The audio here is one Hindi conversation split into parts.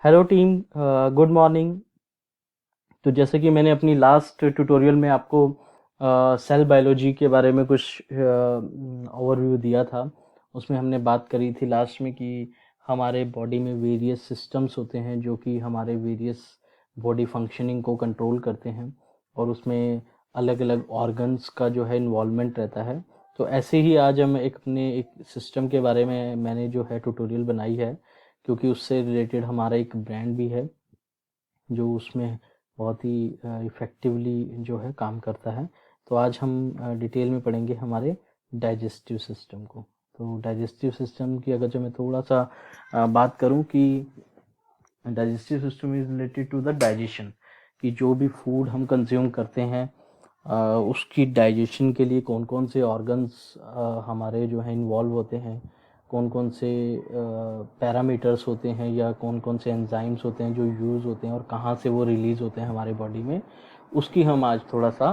Hello team, good morning. तो जैसे कि मैंने अपनी लास्ट ट्यूटोरियल में आपको सेल बायोलॉजी के बारे में कुछ ओवरव्यू दिया था। उसमें हमने बात करी थी लास्ट में कि हमारे बॉडी में वेरियस सिस्टम्स होते हैं जो कि हमारे वेरियस बॉडी फंक्शनिंग को कंट्रोल करते हैं, और उसमें अलग अलग ऑर्गन्स का जो है इन्वॉल्वमेंट रहता है। तो ऐसे ही आज हम अपने एक सिस्टम के बारे में मैंने जो है ट्यूटोरियल बनाई है, क्योंकि उससे रिलेटेड हमारा एक ब्रांड भी है जो उसमें बहुत ही इफ़ेक्टिवली जो है काम करता है। तो आज हम डिटेल में पढ़ेंगे हमारे डाइजेस्टिव सिस्टम को। तो डाइजेस्टिव सिस्टम की अगर जो मैं थोड़ा सा बात करूं कि digestive system is related to the digestion, कि जो भी फूड हम कंज्यूम करते हैं उसकी डाइजेशन के लिए कौन कौन से ऑर्गन्स हमारे जो है इन्वॉल्व होते हैं, कौन कौन से पैरामीटर्स होते हैं या कौन कौन से एंजाइम्स होते हैं जो यूज़ होते हैं और कहाँ से वो रिलीज़ होते हैं हमारे बॉडी में, उसकी हम आज थोड़ा सा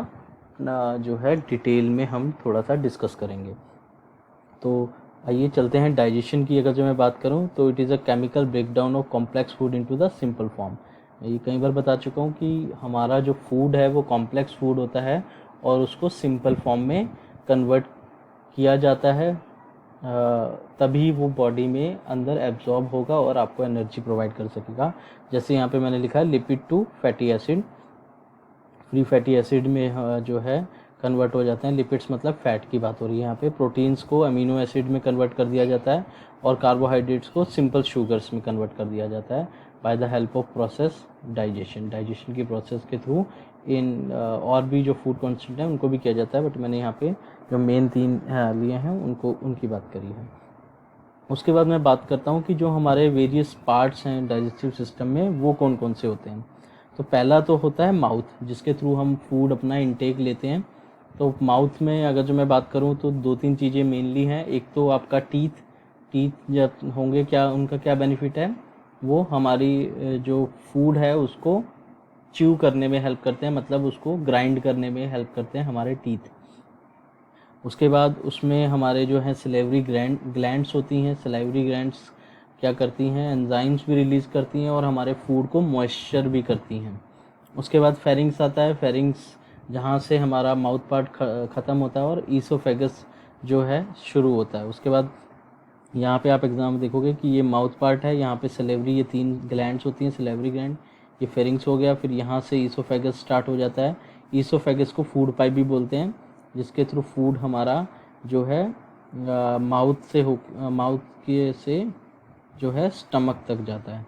जो है डिटेल में हम थोड़ा सा डिस्कस करेंगे। तो आइए चलते हैं। डाइजेशन की अगर जो मैं बात करूं तो it is a chemical breakdown of complex food into the simple form. ये कई बार बता चुका हूं कि हमारा जो फूड है वो कॉम्प्लेक्स फूड होता है और उसको सिंपल फॉर्म में कन्वर्ट किया जाता है, तभी वो बॉडी में अंदर एब्जॉर्ब होगा और आपको एनर्जी प्रोवाइड कर सकेगा। जैसे यहाँ पे मैंने लिखा है lipid to fatty acid. Free fatty acid में जो है कन्वर्ट हो जाते हैं। लिपिड्स मतलब फैट की बात हो रही है यहाँ पे। प्रोटीन्स को अमीनो एसिड में कन्वर्ट कर दिया जाता है और कार्बोहाइड्रेट्स को सिंपल शुगर्स में कन्वर्ट कर दिया जाता है by the help of process digestion. Digestion की प्रोसेस के थ्रू इन और भी जो फूड कॉन्सेप्ट हैं उनको भी किया जाता है, बट मैंने यहाँ पे जो मेन तीन लिए हैं उनकी बात करी है। उसके बाद मैं बात करता हूँ कि जो हमारे वेरियस पार्ट्स हैं डाइजेस्टिव सिस्टम में वो कौन कौन से होते हैं। तो पहला तो होता है माउथ, जिसके थ्रू हम फूड अपना इंटेक लेते हैं। तो माउथ में अगर जो मैं बात करूँ तो दो तीन चीज़ें मेनली हैं। एक तो आपका टीथ। टीथ जब होंगे, क्या उनका क्या बेनिफिट है, वो हमारी जो फूड है उसको च्यू करने में हेल्प करते हैं, मतलब उसको ग्राइंड करने में हेल्प करते हैं हमारे टीथ। उसके बाद उसमें हमारे जो हैं सलेवरी ग्लैंड्स होती हैं। सलेवरी ग्लैंड्स क्या करती हैं, एंजाइम्स भी रिलीज़ करती हैं और हमारे फूड को मॉइस्चर भी करती हैं। उसके बाद फेरिंग्स आता है। फेरिंग्स जहाँ से हमारा माउथ पार्ट ख़त्म होता है और ईसोफेगस जो है शुरू होता है। उसके बाद यहाँ पे आप एग्जाम देखोगे कि ये माउथ पार्ट है, यहाँ पे सलेवरी, ये तीन ग्लैंड्स होती हैं, सलेवरी ग्लैंड, ये फेरिंग्स हो गया। फिर यहाँ से ईसोफेगस स्टार्ट हो जाता है। ईसोफेगस को फूड पाइप भी बोलते हैं, जिसके थ्रू फूड हमारा जो है माउथ के से जो है स्टमक तक जाता है।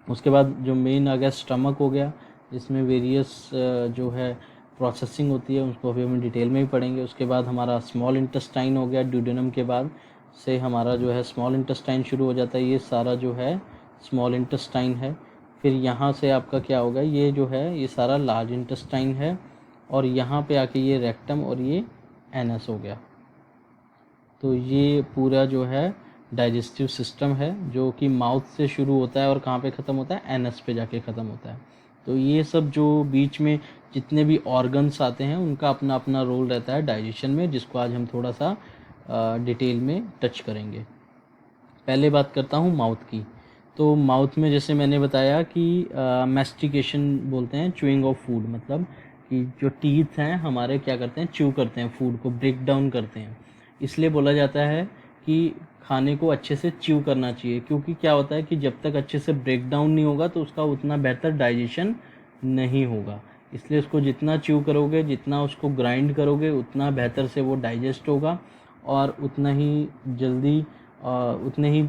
उसके बाद जो मेन आ गया स्टमक हो गया, जिसमें वेरियस जो है प्रोसेसिंग होती है, उसको अभी हम डिटेल में भी पढ़ेंगे। उसके बाद हमारा स्मॉल इंटेस्टाइन हो गया। ड्यूडेनम के बाद से हमारा जो है स्मॉल इंटेस्टाइन शुरू हो जाता है। ये सारा जो है स्मॉल इंटेस्टाइन है। फिर यहाँ से आपका क्या होगा, ये जो है ये सारा लार्ज इंटेस्टाइन है, और यहाँ पे आके ये रेक्टम और ये एनस हो गया। तो ये पूरा जो है डाइजेस्टिव सिस्टम है जो कि माउथ से शुरू होता है और कहाँ पे ख़त्म होता है, एनस पे जाके ख़त्म होता है। तो ये सब जो बीच में जितने भी ऑर्गन्स आते हैं उनका अपना अपना रोल रहता है डाइजेशन में, जिसको आज हम थोड़ा सा डिटेल में टच करेंगे। पहले बात करता हूँ माउथ की। तो माउथ में जैसे मैंने बताया कि मैस्टिकेशन बोलते हैं, च्यूइंग ऑफ फूड, मतलब कि जो टीथ हैं हमारे क्या करते हैं, च्यू करते हैं, फूड को ब्रेक डाउन करते हैं। इसलिए बोला जाता है कि खाने को अच्छे से च्यू करना चाहिए, क्योंकि क्या होता है कि जब तक अच्छे से ब्रेक डाउन नहीं होगा तो उसका उतना बेहतर डाइजेशन नहीं होगा। इसलिए उसको जितना च्यू करोगे, जितना उसको ग्राइंड करोगे, उतना बेहतर से वो डाइजेस्ट होगा और उतना ही जल्दी उतने ही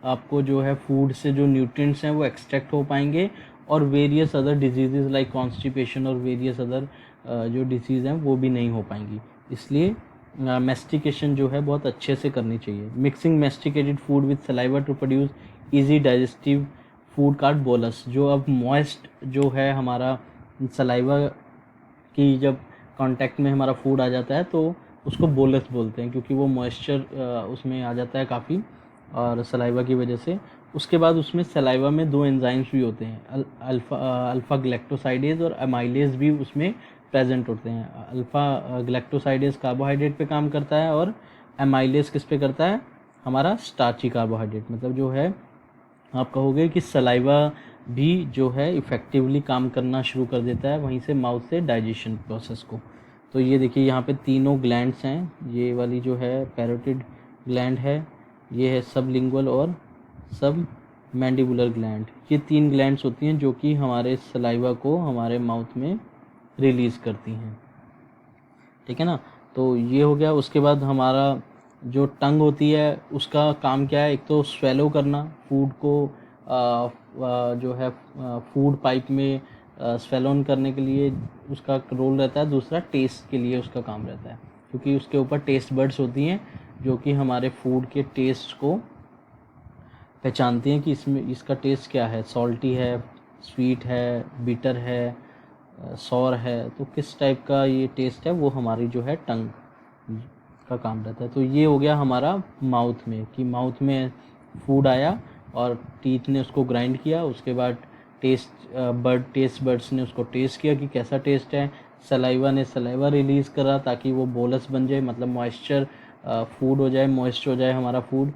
आपको जो है फूड से जो न्यूट्रिएंट्स हैं वो एक्सट्रैक्ट हो पाएंगे, और various other disease like constipation और वेरियस अदर जो डिसीज़ हैं वो भी नहीं हो पाएंगी। इसलिए मेस्टिकेशन जो है बहुत अच्छे से करनी चाहिए। Mixing masticated food with saliva to produce easy digestive food called bolus. जो अब मॉइस्ट जो है हमारा सलाइवा की जब कांटेक्ट में हमारा फूड आ जाता है तो उसको बोलस बोलते हैं, क्योंकि वो मॉइस्चर उसमें आ जाता है काफ़ी और सलाइवा की वजह से। उसके बाद उसमें सलाइवा में दो एंजाइम्स भी होते हैं, अल्फ़ा ग्लैक्टोसाइडेज और अमाइलेज भी उसमें प्रेजेंट होते हैं। अल्फ़ा ग्लैक्टोसाइडेज कार्बोहाइड्रेट पे काम करता है और अमाइलेज किस पे करता है, हमारा स्टार्ची कार्बोहाइड्रेट, मतलब जो है आप कहोगे कि सलाइवा भी जो है इफ़ेक्टिवली काम करना शुरू कर देता है वहीं से माउथ से डाइजेशन प्रोसेस को। तो ये देखिए यहाँ पे तीनों ग्लैंड्स हैं, ये वाली जो है पैरोटिड ग्लैंड है, ये है सबलिंगुअल और सब मैंडिबुलर ग्लैंड। ये 3 ग्लैंड्स होती हैं जो कि हमारे सलाइवा को हमारे माउथ में रिलीज़ करती हैं, ठीक है ना। तो ये हो गया। उसके बाद हमारा जो टंग होती है उसका काम क्या है, एक तो स्वेलो करना फूड को, जो है फूड पाइप में स्वेलो ऑन करने के लिए उसका रोल रहता है। दूसरा टेस्ट के लिए उसका काम रहता है, क्योंकि उसके ऊपर टेस्ट बड्स होती हैं जो कि हमारे फूड के टेस्ट को पहचानती हैं कि इसमें इसका टेस्ट क्या है, सॉल्टी है, स्वीट है, बिटर है, सॉर है। तो किस टाइप का ये टेस्ट है वो हमारी जो है टंग का काम रहता है। तो ये हो गया हमारा माउथ में, कि माउथ में फूड आया और टीथ ने उसको ग्राइंड किया, उसके बाद टेस्ट बर्ड्स ने उसको टेस्ट किया कि कैसा टेस्ट है, सलाइवा ने सलाइवा रिलीज़ करा ताकि वो बोलस बन जाए, मतलब मॉइस्चर फूड हो जाए, मॉइस्ट हो जाए हमारा फूड,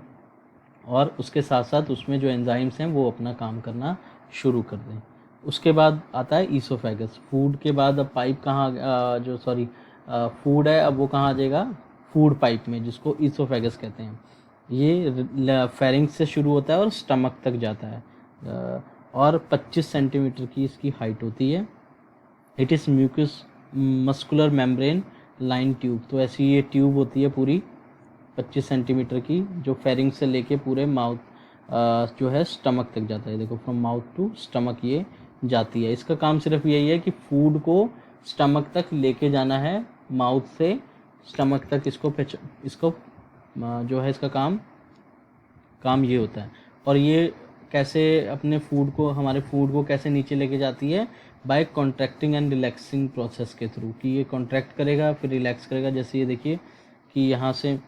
और उसके साथ साथ उसमें जो एंजाइम्स हैं वो अपना काम करना शुरू कर दें। उसके बाद आता है ईसोफेगस। फूड के बाद अब पाइप कहाँ फूड है, अब वो कहाँ आ जाएगा, फूड पाइप में, जिसको ईसोफेगस कहते हैं। ये फेरिंक्स से शुरू होता है और स्टमक तक जाता है, और 25 सेंटीमीटर की इसकी हाइट होती है। It is mucous muscular membrane line tube. तो ऐसी ये ट्यूब होती है पूरी 25 सेंटीमीटर की, जो फेरिंग से लेके पूरे माउथ जो है स्टमक तक जाता है। देखो फ्रॉम माउथ टू स्टमक ये जाती है। इसका काम सिर्फ यही है कि फूड को स्टमक तक लेके जाना है, माउथ से स्टमक तक इसको जो है इसका काम ये होता है। और ये कैसे अपने फूड को, हमारे फूड को कैसे नीचे लेके जाती है, by contracting and relaxing process के थ्रू, कि ये कॉन्ट्रैक्ट करेगा फिर रिलैक्स करेगा। जैसे ये देखिए कि यहाँ से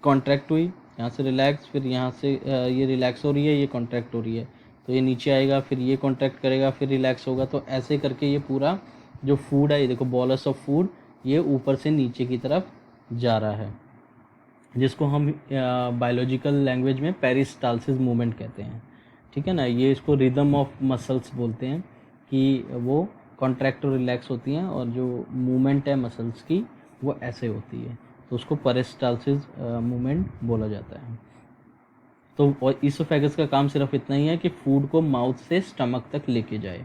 कॉन्ट्रैक्ट हुई, यहाँ से रिलैक्स, फिर यहाँ से ये रिलैक्स हो रही है, ये कॉन्ट्रैक्ट हो रही है, तो ये नीचे आएगा, फिर ये कॉन्ट्रैक्ट करेगा, फिर रिलैक्स होगा। तो ऐसे करके ये पूरा जो फूड है, ये देखो बॉलस ऑफ फूड, ये ऊपर से नीचे की तरफ जा रहा है, जिसको हम बायोलॉजिकल लैंग्वेज में पेरिस्टाल्सिस मूवमेंट कहते हैं, ठीक है ना। ये इसको रिदम ऑफ मसल्स बोलते हैं, कि वो कॉन्ट्रैक्ट और रिलैक्स होती हैं, और जो मूवमेंट है मसल्स की वो ऐसे होती है, तो उसको पेरिस्टाल्सिस मूवमेंट बोला जाता है। तो ईसोफेगस का काम सिर्फ इतना ही है कि फूड को माउथ से स्टमक तक लेके जाए।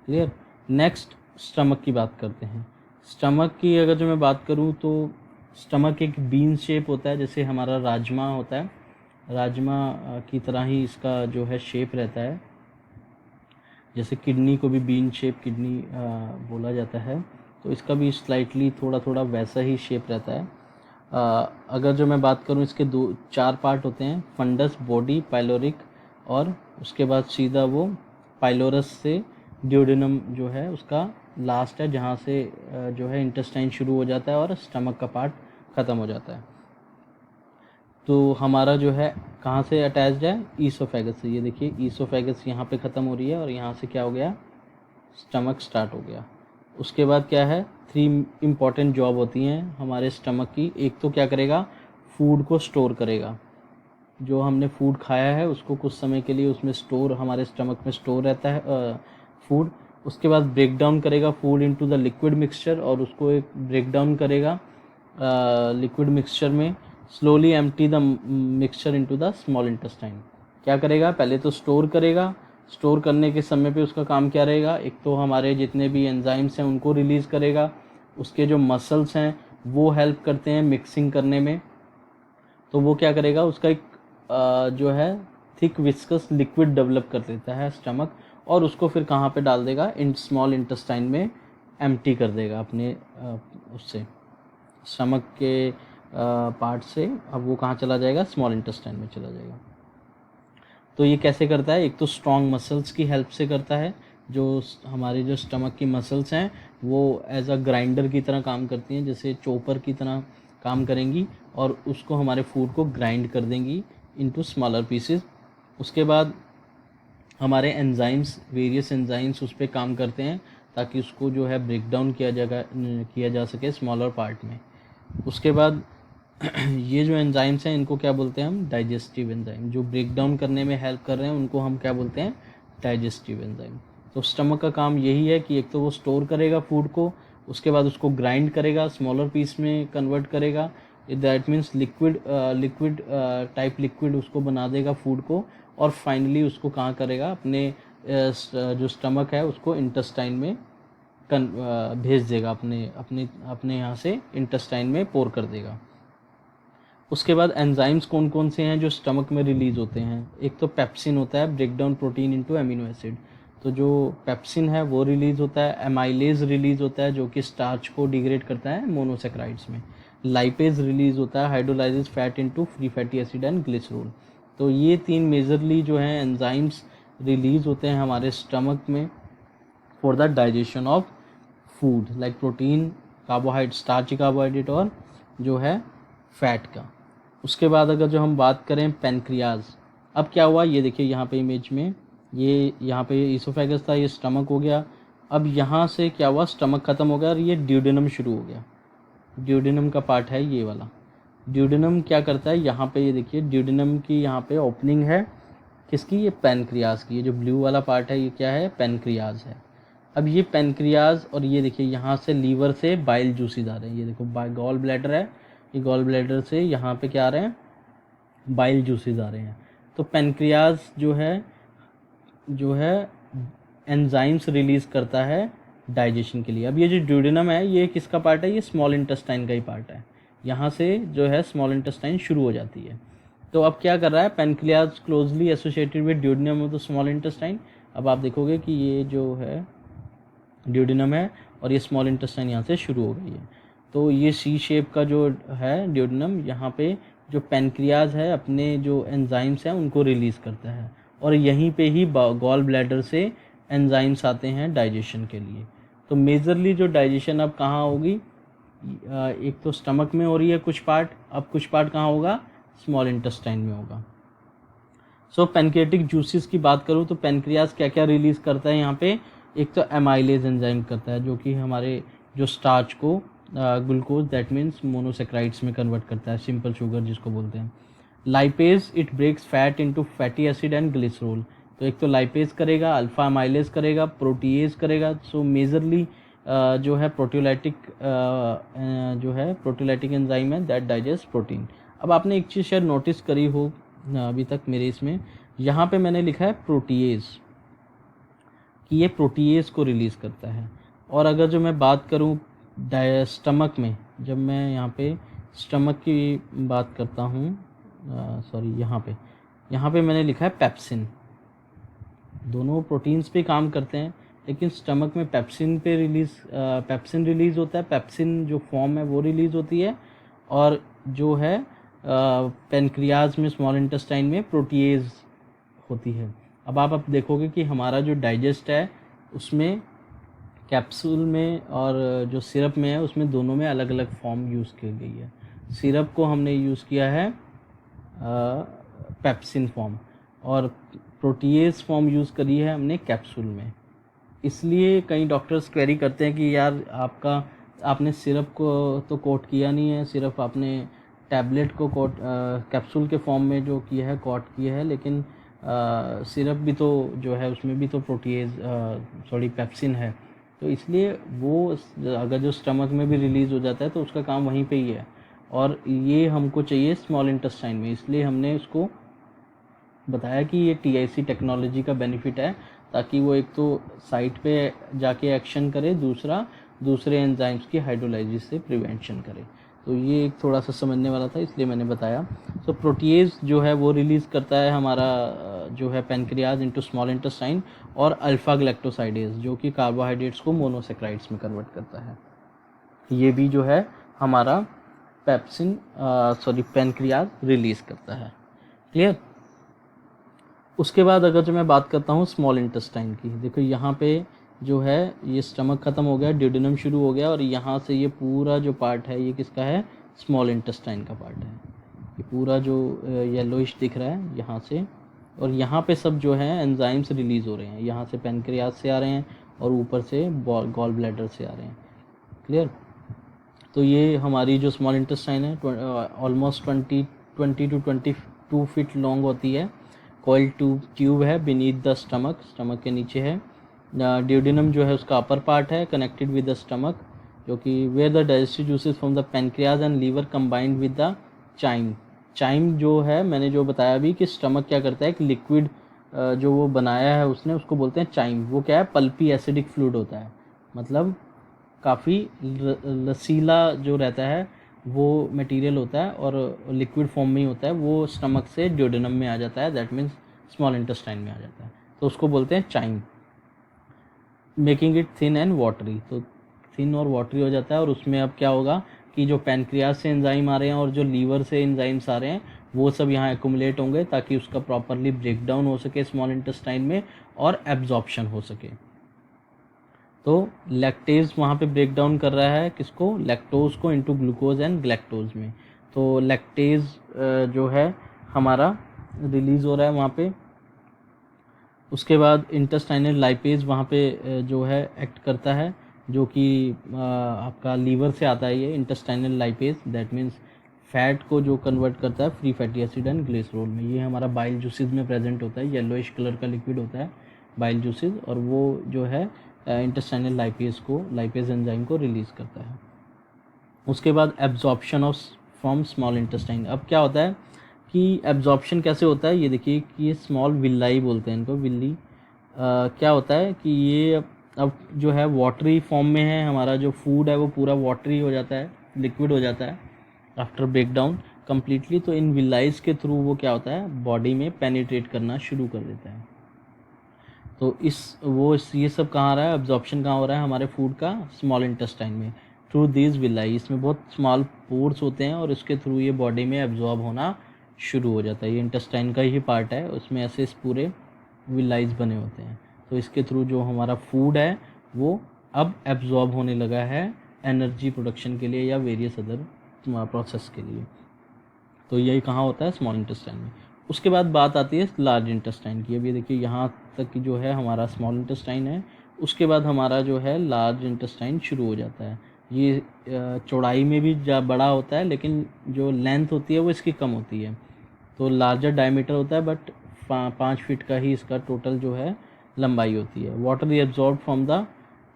क्लियर। नेक्स्ट स्टमक की बात करते हैं। स्टमक की अगर जो मैं बात करूं तो स्टमक एक बीन शेप होता है, जैसे हमारा राजमा होता है, राजमा की तरह ही इसका जो है शेप रहता है। जैसे किडनी को भी बीन शेप किडनी बोला जाता है, तो इसका भी स्लाइटली थोड़ा थोड़ा वैसा ही शेप रहता है। अगर जो मैं बात करूं, इसके 4 पार्ट होते हैं, फंडस, बॉडी, पाइलोरिक, और उसके बाद सीधा वो पाइलोरस से ड्यूडेनम जो है उसका लास्ट है, जहाँ से जो है इंटेस्टाइन शुरू हो जाता है और स्टमक का पार्ट ख़त्म हो जाता है। तो हमारा जो है कहाँ से अटैच्ड है, ईसोफेगस से। ये देखिए ईसोफेगस यहाँ पे ख़त्म हो रही है, और यहाँ से क्या हो गया, स्टमक स्टार्ट हो गया। उसके बाद क्या है, 3 इम्पॉर्टेंट जॉब होती हैं हमारे स्टमक की। एक तो क्या करेगा, फूड को स्टोर करेगा, जो हमने फूड खाया है उसको कुछ समय के लिए उसमें स्टोर, हमारे स्टमक में स्टोर रहता है फूड। उसके बाद ब्रेक डाउन करेगा food into the liquid mixture, और उसको एक ब्रेक डाउन करेगा लिक्विड मिक्सचर में। Slowly empty the mixture into the small intestine. क्या करेगा, पहले तो स्टोर करेगा, स्टोर करने के समय पे उसका काम क्या रहेगा, एक तो हमारे जितने भी एंजाइम्स हैं उनको रिलीज़ करेगा, उसके जो मसल्स हैं वो हेल्प करते हैं मिक्सिंग करने में, तो वो क्या करेगा, उसका एक जो है थिक विस्कस लिक्विड डेवलप कर देता है स्टमक, और उसको फिर कहाँ पे डाल देगा, इन स्मॉल इंटेस्टाइन में एम्प्टी कर देगा अपने उससे स्टमक के पार्ट से। अब वो कहाँ चला जाएगा, स्मॉल इंटेस्टाइन में चला जाएगा। तो ये कैसे करता है, एक तो स्ट्रॉन्ग मसल्स की हेल्प से करता है, जो हमारे जो स्टमक की मसल्स हैं वो एज अ ग्राइंडर की तरह काम करती हैं, जैसे चॉपर की तरह काम करेंगी, और उसको हमारे फूड को ग्राइंड कर देंगी इनटू स्मॉलर पीसेस। उसके बाद हमारे एंजाइम्स, वेरियस एंजाइम्स उस पर काम करते हैं ताकि उसको जो है ब्रेक डाउन किया जा सके स्मॉलर पार्ट में। उसके बाद ये जो एंजाइम्स हैं इनको क्या बोलते हैं हम, डाइजेस्टिव एंजाइम। जो ब्रेक डाउन करने में हेल्प कर रहे हैं उनको हम क्या बोलते हैं, डाइजेस्टिव एंजाइम। तो स्टमक का काम यही है कि एक तो वो स्टोर करेगा फूड को, उसके बाद उसको ग्राइंड करेगा, स्मॉलर पीस में कन्वर्ट करेगा, that means liquid type liquid उसको बना देगा फूड को, और फाइनली उसको कहाँ करेगा, अपने जो स्टमक है उसको इंटेस्टाइन में भेज देगा, अपने अपने अपने यहाँ से इंटेस्टाइन में पोर कर देगा। उसके बाद एंजाइम्स कौन कौन से हैं जो स्टमक में रिलीज होते हैं, एक तो पेप्सिन होता है, break down protein into amino acid. तो जो पेप्सिन है वो रिलीज होता है, एमाइलेज रिलीज होता है जो कि स्टार्च को डिग्रेड करता है मोनोसेक्राइड्स में, लाइपेज रिलीज होता है, hydrolyses fat into free fatty acid and glycerol. तो ये 3 मेजरली जो है एंजाइम्स रिलीज होते हैं हमारे स्टमक में for the digestion of food like protein, carbohydrate, starchy carbohydrate और जो है फैट का। उसके बाद अगर जो हम बात करें पैनक्रियाज, अब क्या हुआ ये देखिए यहाँ पे इमेज में, ये यहाँ पे ईसोफेगस था, ये स्टमक हो गया। अब यहाँ से क्या हुआ, स्टमक खत्म हो गया और ये ड्यूडेनम शुरू हो गया। ड्यूडेनम का पार्ट है ये वाला। ड्यूडेनम क्या करता है, यहाँ पे ये देखिए ड्यूडेनम की यहाँ पे ओपनिंग है, किसकी, ये पैनक्रियाज की। ये जो ब्लू वाला पार्ट है ये क्या है, पैनक्रियाज है। अब ये पैनक्रियाज, और ये देखिए यहाँ से लीवर से बाइल जूसेस आ रहे हैं, ये देखो गॉल ब्लैडर है, ये गॉल ब्लैडर से यहाँ पे क्या आ रहे हैं, बाइल जूसेस आ रहे हैं। तो पैनक्रियाज जो है एंजाइम्स रिलीज करता है डाइजेशन के लिए। अब ये जो ड्यूडेनम है ये किसका पार्ट है, ये स्मॉल इंटेस्टाइन का ही पार्ट है, यहाँ से जो है स्मॉल इंटेस्टाइन शुरू हो जाती है। तो अब क्या कर रहा है, pancreas closely associated with duodenum of the small intestine. अब आप देखोगे कि ये जो है ड्यूडेनम है और ये स्मॉल इंटेस्टाइन यहाँ से शुरू हो गई है। तो ये सी शेप का जो है ड्यूडेनम, यहाँ पे जो पैनक्रियाज है अपने जो एंजाइम्स हैं उनको रिलीज़ करता है, और यहीं पे ही गॉल ब्लैडर से एंजाइम्स आते हैं डाइजेशन के लिए। तो मेजरली जो डाइजेशन अब कहाँ होगी, एक तो स्टमक में हो रही है कुछ पार्ट, अब कुछ पार्ट कहाँ होगा, स्मॉल इंटेस्टाइन में होगा। सो पैनक्रियाटिक जूसेस की बात करूँ तो पैनक्रियाज क्या क्या रिलीज़ करता है यहाँ पे, एक तो एमाइलेज एंजाइम करता है जो कि हमारे जो स्टार्च को ग्लूकोज दैट मीन्स मोनोसेक्राइड्स में कन्वर्ट करता है, सिंपल शुगर जिसको बोलते हैं। Lipase it breaks fat into fatty acid and glycerol. तो एक तो लाइपेज करेगा, अल्फा एमाइलेज करेगा, प्रोटीएज करेगा। सो मेजरली जो है प्रोटीलाइटिक एंजाइम है दैट डाइजेस्ट प्रोटीन। अब आपने एक चीज़ शायद नोटिस करी हो अभी तक मेरे इसमें, यहाँ पे मैंने लिखा है प्रोटीएज, कि ये प्रोटीएज को रिलीज़ करता है। और अगर जो मैं बात करूँ स्टमक में, जब मैं यहाँ पे स्टमक की बात करता हूँ, सॉरी यहाँ पे मैंने लिखा है पेप्सिन। दोनों प्रोटीन्स पे काम करते हैं, लेकिन स्टमक में पेप्सिन रिलीज़ होता है, पेप्सिन जो फॉर्म है वो रिलीज़ होती है, और जो है पैनक्रियाज में स्मॉल इंटेस्टाइन में प्रोटीएज होती है। अब देखोगे कि हमारा जो डाइजेस्ट है उसमें कैप्सूल में और जो सिरप में है उसमें दोनों में अलग अलग फॉर्म यूज़ की गई है। सिरप को हमने यूज़ किया है पेप्सिन फॉर्म, और प्रोटीएज फॉर्म यूज़ करी है हमने कैप्सूल में। इसलिए कई डॉक्टर्स क्वेरी करते हैं कि यार आपने सिरप को तो कोट किया नहीं है, सिर्फ आपने टैबलेट को कैप्सूल के फॉर्म में जो किया है कोट किया है, लेकिन सिरप भी तो जो है उसमें भी तो पेप्सिन है। तो इसलिए वो अगर जो स्टमक में भी रिलीज़ हो जाता है तो उसका काम वहीं पे ही है, और ये हमको चाहिए स्मॉल इंटेस्टाइन में। इसलिए हमने उसको बताया कि ये TIC टेक्नोलॉजी का बेनिफिट है, ताकि वो एक तो साइट पे जाके एक्शन करे, दूसरे एंजाइम्स की हाइड्रोलाइसिस से प्रिवेंशन करे। तो ये एक थोड़ा सा समझने वाला था, इसलिए मैंने बताया। सो प्रोटीएज जो है वो रिलीज़ करता है हमारा जो है पैनक्रियाज इनटू स्मॉल इंटेस्टाइन, और अल्फा ग्लैक्टोसाइडेज जो कि कार्बोहाइड्रेट्स को मोनोसेक्राइड्स में कन्वर्ट करता है। ये भी जो है हमारा पैनक्रियाज रिलीज़ करता है। क्लियर। उसके बाद अगर जो मैं बात करता हूँ स्मॉल इंटेस्टाइन की, देखो यहाँ पे जो है ये स्टमक ख़त्म हो गया, ड्यूडेनम शुरू हो गया, और यहाँ से ये पूरा जो पार्ट है ये किसका है, स्मॉल इंटेस्टाइन का पार्ट है। ये पूरा जो येलोइश दिख रहा है यहाँ से, और यहाँ पे सब जो है एंजाइम्स रिलीज़ हो रहे हैं, यहाँ से पैनक्रियाज से आ रहे हैं और ऊपर से गॉल ब्लैडर से आ रहे हैं। क्लियर। तो ये हमारी जो स्मॉल इंटेस्टाइन है ऑलमोस्ट 20 to 22 फीट लॉन्ग होती है। कॉइल ट्यूब है बीनीथ द स्टमक के नीचे है। ड्यूडेनम जो है उसका अपर पार्ट है कनेक्टेड विद द स्टमक, जो कि where the digestive juices from the pancreas and liver combined with the chyme जो है मैंने जो बताया अभी कि स्टमक क्या करता है, एक लिक्विड जो वो बनाया है उसने उसको बोलते हैं चाइम। वो क्या है, पल्पी एसिडिक फ्लूइड होता है, मतलब काफ़ी लसीला जो रहता है वो मटेरियल होता है और लिक्विड फॉर्म में ही होता है। वो स्टमक से ड्यूडेनम में आ जाता है, दैट मीन्स स्मॉल इंटेस्टाइन में आ जाता है, तो उसको बोलते हैं chyme. Making it thin and watery, तो थिन और वाटरी हो जाता है। और उसमें अब क्या होगा कि जो पैनक्रियाज से एंजाइम आ रहे हैं और जो लीवर से एंजाइम्स आ रहे हैं वो सब यहाँ एक्यूमुलेट होंगे ताकि उसका प्रॉपरली ब्रेक डाउन हो सके स्मॉल इंटेस्टाइन में और एब्जॉर्प्शन हो सके। तो लैक्टेज वहाँ पे ब्रेक डाउन कर रहा है किसको, लैक्टोज को, इनटू ग्लूकोज एंड ग्लैक्टोज में। तो लैक्टेज जो है हमारा रिलीज़ हो रहा है वहाँ पे। उसके बाद इंटेस्टाइनल लाइपेज वहाँ पे जो है एक्ट करता है, जो कि आपका लीवर से आता है ये intestinal lipase, that means fat को जो कन्वर्ट करता है free fatty acid and glycerol में। ये हमारा बाइल जूसेस में प्रेजेंट होता है, येलोइश कलर का लिक्विड होता है बाइल जूसेस, और वो जो है इंटेस्टाइनल लाइपेज एंजाइम को रिलीज़ करता है। उसके बाद absorption of from small intestine. अब क्या होता है कि एब्जॉर्प्शन कैसे होता है, ये देखिए कि ये स्मॉल विल्लाई बोलते हैं इनको, विल्ली। क्या होता है कि ये अब जो है वाटरी फॉर्म में है, हमारा जो फूड है वो पूरा वाटरी हो जाता है, लिक्विड हो जाता है आफ्टर ब्रेक डाउन कम्प्लीटली। तो इन विल्लाइज के थ्रू वो क्या होता है, बॉडी में पेनिट्रेट करना शुरू कर देता है। तो ये सब कहाँ आ रहा है, एब्जॉर्प्शन कहाँ हो रहा है हमारे फूड का, स्मॉल इंटेस्टाइन में, थ्रू दीज विलाई। इसमें बहुत स्मॉल पोर्स होते हैं और इसके थ्रू ये बॉडी में एब्जॉर्ब होना शुरू हो जाता है। ये इंटेस्टाइन का ही पार्ट है, उसमें ऐसे इस पूरे विलाइज बने होते हैं। तो इसके थ्रू जो हमारा फूड है वो अब एब्जॉर्ब होने लगा है एनर्जी प्रोडक्शन के लिए या वेरियस अदर प्रोसेस के लिए। तो यही कहाँ होता है, स्मॉल इंटेस्टाइन में। उसके बाद बात आती है लार्ज इंटेस्टाइन की। अब ये देखिए यहाँ तक जो है हमारा स्मॉल इंटेस्टाइन है, उसके बाद हमारा जो है लार्ज इंटेस्टाइन शुरू हो जाता है। ये चौड़ाई में भी बड़ा होता है, लेकिन जो लेंथ होती है वो इसकी कम होती है। तो लार्जर डायमीटर होता है, बट 5 फीट का ही इसका टोटल जो है लंबाई होती है। Water is absorb from the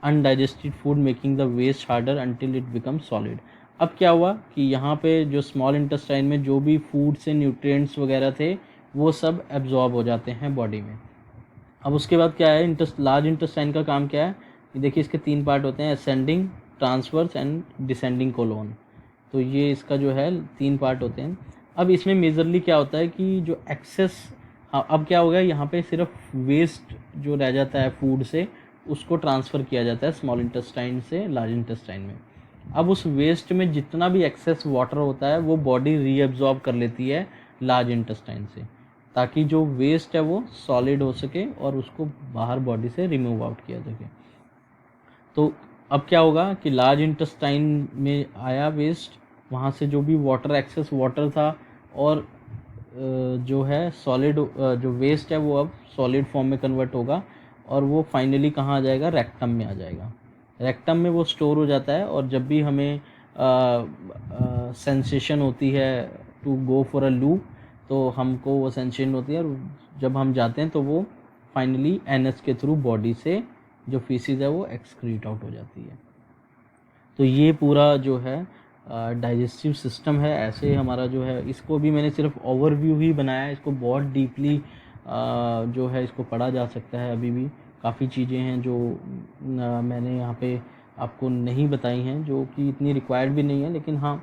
undigested food making the waste harder until it become solid. अब क्या हुआ कि यहाँ पे जो स्मॉल इंटेस्टाइन में जो भी फूड से न्यूट्रिएंट्स वगैरह थे वो सब एब्जॉर्ब हो जाते हैं बॉडी में। अब उसके बाद क्या है, लार्ज इंटेस्टाइन का काम क्या है, देखिए इसके 3 पार्ट होते हैं, ascending, transverse and descending colon. तो ये इसका जो है 3 पार्ट होते हैं। अब इसमें मेजरली क्या होता है कि जो एक्सेस, अब क्या हो गया यहाँ पे सिर्फ वेस्ट जो रह जाता है फूड से उसको ट्रांसफ़र किया जाता है स्मॉल इंटेस्टाइन से लार्ज इंटेस्टाइन में। अब उस वेस्ट में जितना भी एक्सेस वाटर होता है वो बॉडी रीअब्जॉर्ब कर लेती है लार्ज इंटेस्टाइन से, ताकि जो वेस्ट है वो सॉलिड हो सके और उसको बाहर बॉडी से रिमूव आउट किया सके। तो अब क्या होगा कि लार्ज इंटेस्टाइन में आया वेस्ट, वहाँ से जो भी वाटर एक्सेस वाटर था और जो है सॉलिड जो वेस्ट है वो अब सॉलिड फॉर्म में कन्वर्ट होगा और वो फाइनली कहाँ आ जाएगा, रेक्टम में आ जाएगा। रेक्टम में वो स्टोर हो जाता है और जब भी हमें सेंसेशन होती है टू गो फॉर अ लू, तो हमको वो सेंसेशन होती है और जब हम जाते हैं तो वो फाइनली एनएस के थ्रू बॉडी से जो फीसिस है वो एक्सक्रीट आउट हो जाती है। तो ये पूरा जो है डाइजेस्टिव सिस्टम है। ऐसे हमारा जो है, इसको भी मैंने सिर्फ ओवरव्यू ही बनाया है, इसको बहुत डीपली जो है इसको पढ़ा जा सकता है। अभी भी काफ़ी चीज़ें हैं जो मैंने यहाँ पे आपको नहीं बताई हैं, जो कि इतनी रिक्वायर्ड भी नहीं है, लेकिन हाँ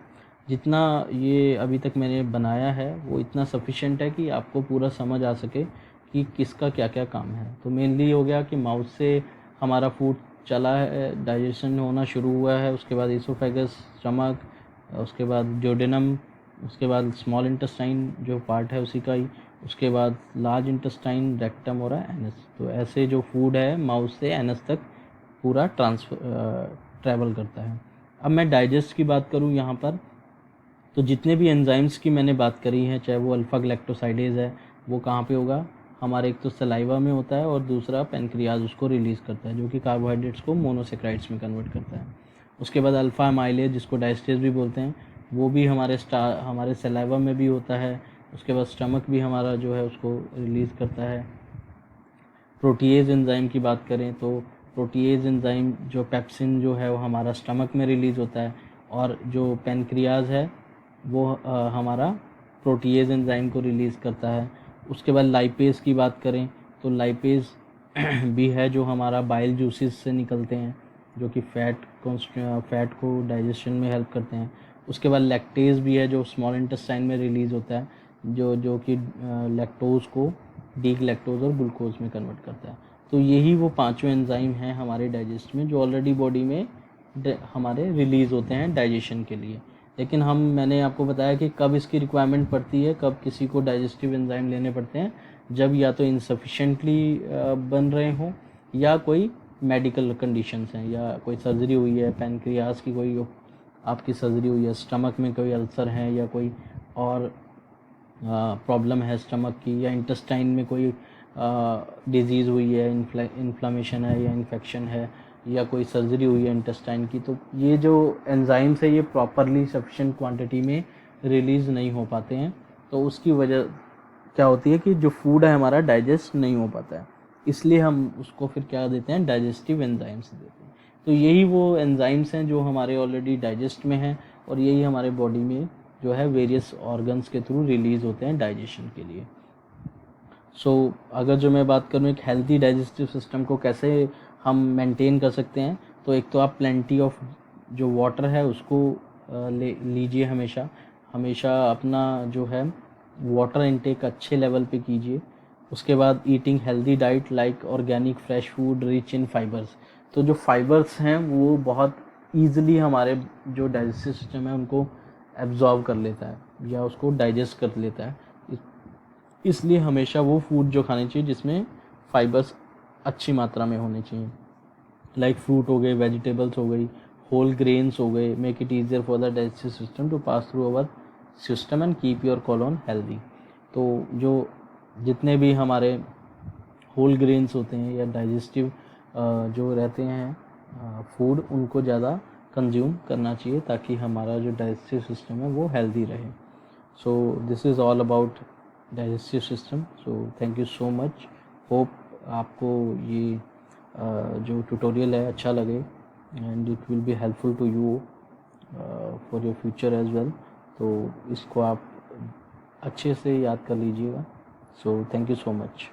जितना ये अभी तक मैंने बनाया है वो इतना सफिशेंट है कि आपको पूरा समझ आ सके कि किसका क्या क्या काम है। तो मेनली हो गया कि माउथ से हमारा फूड चला है, डाइजेशन होना शुरू हुआ है, उसके बाद इसोफेगस, स्टमक, उसके बाद ड्यूडेनम, उसके बाद स्मॉल इंटेस्टाइन जो पार्ट है उसी का ही, उसके बाद लार्ज इंटेस्टाइन, रेक्टम और एनस। तो ऐसे जो फूड है माउथ से एनस तक पूरा ट्रैवल करता है। अब मैं डाइजेस्ट की बात करूँ यहाँ पर, तो जितने भी एंजाइम्स की मैंने बात करी है, चाहे वो अल्फ़ा ग्लैक्टोसाइडेज है, वो कहाँ पे होगा, हमारे एक तो सलाइवा में होता है और दूसरा पेनक्रियाज उसको रिलीज़ करता है, जो कि कार्बोहाइड्रेट्स को मोनोसेक्राइड्स में कन्वर्ट करता है। उसके बाद अल्फ़ा अमाइलेज जिसको डायस्टेज भी बोलते हैं, वो भी हमारे सलाइवा में भी होता है। उसके बाद स्टमक भी हमारा जो है उसको रिलीज़ करता है। प्रोटीएज एंजाइम की बात करें तो प्रोटीएज एंजाइम जो पेप्सिन जो है वो हमारा स्टमक में रिलीज़ होता है, और जो पैनक्रियाज है वो हमारा प्रोटीएज एंजाइम को रिलीज़ करता है। उसके बाद लाइपेज की बात करें तो लाइपेज भी है जो हमारा बाइल जूसेस से निकलते हैं, जो कि फैट को डाइजेशन में हेल्प करते हैं। उसके बाद लैक्टेज भी है जो स्मॉल इंटेस्टाइन में रिलीज़ होता है, जो कि लैक्टोज को डीलैक्टोज और ग्लूकोज में कन्वर्ट करता है। तो यही वो पांचों एंजाइम हैं हमारे डाइजेस्ट में जो ऑलरेडी बॉडी में हमारे रिलीज़ होते हैं डाइजेशन के लिए। लेकिन मैंने आपको बताया कि कब इसकी रिक्वायरमेंट पड़ती है, कब किसी को डाइजेस्टिव एंजाइम लेने पड़ते हैं, जब या तो इनसफिशेंटली बन रहे हों, या कोई मेडिकल कंडीशंस हैं, या कोई सर्जरी हुई है, पैनक्रियाज की कोई आपकी सर्जरी हुई है, स्टमक में कोई अल्सर है, या कोई और प्रॉब्लम है स्टमक की, या इंटेस्टाइन में कोई डिजीज़ हुई है, इन्फ्लामेशन है या इन्फेक्शन है, या कोई सर्जरी हुई है इंटेस्टाइन की, तो ये जो एंजाइम्स है ये प्रॉपरली सफिशिएंट क्वांटिटी में रिलीज़ नहीं हो पाते हैं। तो उसकी वजह क्या होती है कि जो फूड है हमारा डाइजेस्ट नहीं हो पाता है, इसलिए हम उसको फिर क्या देते हैं, डाइजेस्टिव एंजाइम्स देते हैं। तो यही वो एंजाइम्स हैं जो हमारे ऑलरेडी डाइजेस्ट में हैं, और यही हमारे बॉडी में जो है वेरियस ऑर्गन्स के थ्रू रिलीज़ होते हैं डाइजेशन के लिए। अगर जो मैं बात करूँ एक हेल्दी डाइजेस्टिव सिस्टम को कैसे हम मेंटेन कर सकते हैं, तो एक तो आप प्लेंटी ऑफ जो वाटर है उसको लीजिए, हमेशा अपना जो है वाटर इनटेक अच्छे लेवल पे कीजिए। उसके बाद eating healthy diet like organic fresh food rich in fibres. तो जो फाइबर्स हैं वो बहुत ईजिली हमारे जो डाइजेस्टिव सिस्टम है उनको एब्जॉर्व कर लेता है या उसको डाइजेस्ट कर लेता है। इसलिए हमेशा वो फूड जो खाने चाहिए जिसमें फाइबर्स अच्छी मात्रा में होने चाहिए, लाइक फ्रूट हो गए, वेजिटेबल्स हो गई, होल ग्रेन्स हो गए। Make it easier for the digestive system to pass through our system and keep your colon healthy. तो जो जितने भी हमारे होल ग्रेन्स होते हैं या डाइजेस्टिव जो रहते हैं फूड, उनको ज़्यादा कंज्यूम करना चाहिए ताकि हमारा जो डाइजेस्टिव सिस्टम है वो हेल्दी रहे। So this is all about digestive system. So thank you so much. Hope आपको ये जो ट्यूटोरियल है अच्छा लगे, and it will be helpful to you for your future as well. तो इसको आप अच्छे से याद कर लीजिएगा। So thank you so much.